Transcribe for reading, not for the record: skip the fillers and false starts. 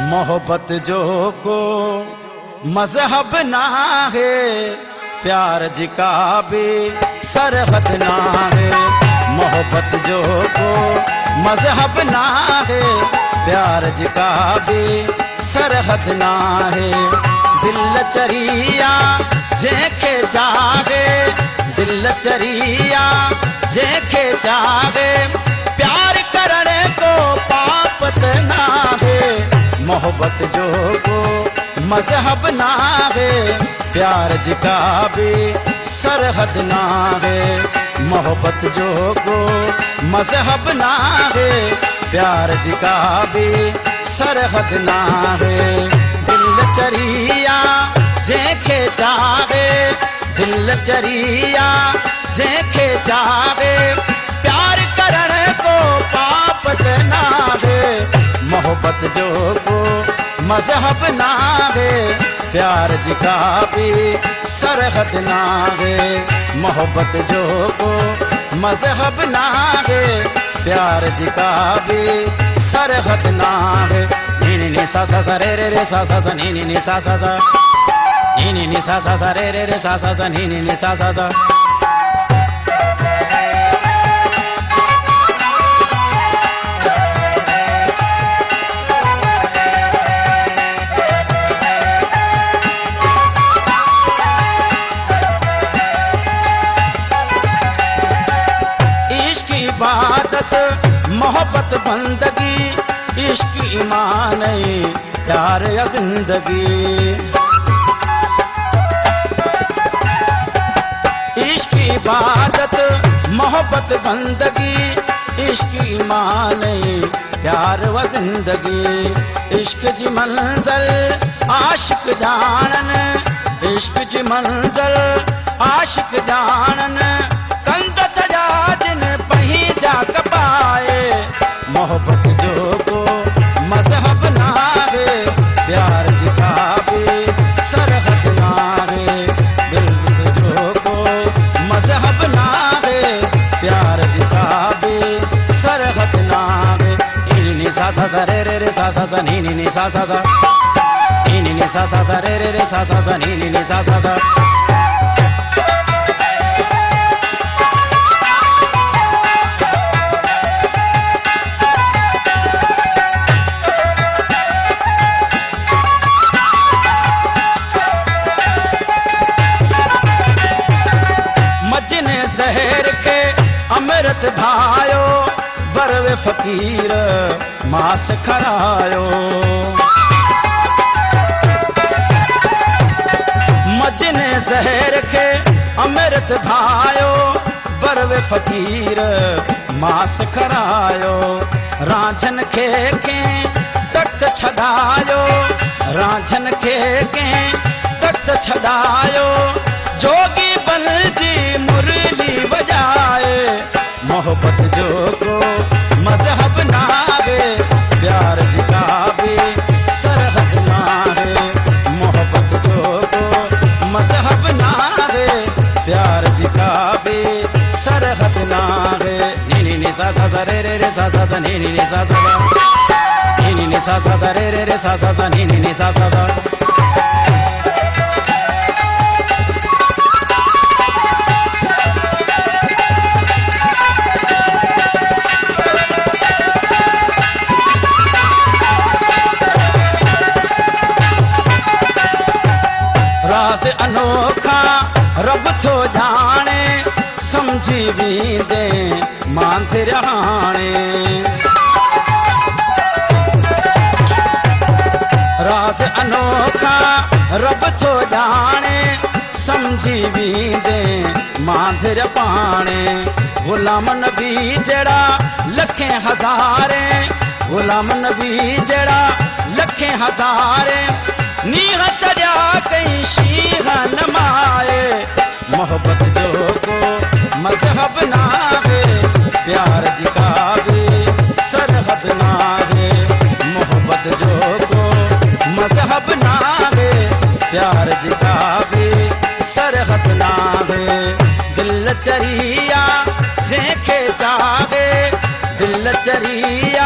मोहब्बत जो को मजहब ना है, प्यार जिका भी सरहद ना है। मोहब्बत जो को मजहब ना है, प्यार जिका भी सरहद ना है। दिल चरिया जेके जागे, दिल चरिया जेके जागे, प्यार करने को पाप ना है। मोहब्बत जो को मजहब ना है, प्यार जिका भी सरहद ना है। मोहब्बत जो को मजहब ना है, प्यार जिका भी सरहद ना है। दिल चरिया जेके जागे, दिल चरिया जेके जागे, प्यार करने को पाप ना है। मोहब्बत जो को मजहब ना है, प्यार जिका भी सरहद ना है। मोहब्बत जो को मजहब ना है, प्यार जिका भी सरहद ना है। नी नी नी सा सा सा रे रे रे सा सा सा नी नी नी सा सा सा नी नी नी सा सा सा रे रे रे सा सा सा नी नी नी सा सा सा। इबादत मोहब्बत बंदगी, इश्क ईमान प्यार या जिंदगी। इश्क इबादत मोहब्बत बंदगी, इश्क ईमान प्यार व जिंदगी। इश्क जी मंजल आशिक जानन, इश्क जी मंजल आशिक जानन, कंद तजा जिन पही जा कपाए। मोहब्बत जो को मजहब ना है, प्यार जिका भी सरहद ना है। दिल जो को मजहब ना है, प्यार जिका भी सरहद ना है। नी नी सा सा सा रे रे रे सा सा सा नी नी नी सा सा सा नी नी नी सा सा सा रे रे रे सा सा सा नी नी नी सा सा सा। शहर के अमृत भायो, बरवे फकीर मास खरायो। मजने शहर के अमृत भायो, बरवे फकीर मास खरायो। रांझन खे के तख्त छदायो, रांझन खे के तख्त छदायो। जोगी बन जी मुरली बजाए। मोहब्बत जो को मजहब ना है, प्यार जिका भी सरहद ना है। मोहब्बत जो को मजहब ना है, प्यार जिका भी सरहद ना है। नी नी नी सा सा सा रे रे रे सा सा सा नी नी नी सा सा सा नी नी नी सा सा सा रे रे रे सा सा सा नी नी नी सा सा सा। राज अनोखा रब थो जाने, समझी वींदे मांतिर हाणे। राज अनोखा रब थो जाने, समझी वींदे मांतिर पाणे। गुलाम नबी जड़ा लखें हज़ारे, गुलाम नबी जड़ा लखें हज़ारे। नीह चढ़िया कई शीह नमाए। मोहब्बत जो को मजहब ना है, प्यार जिका भी सरहद ना है। मोहब्बत जो को मजहब ना है, प्यार जिका भी सरहद ना है। दिल चरिया जेके जागे, दिल चरिया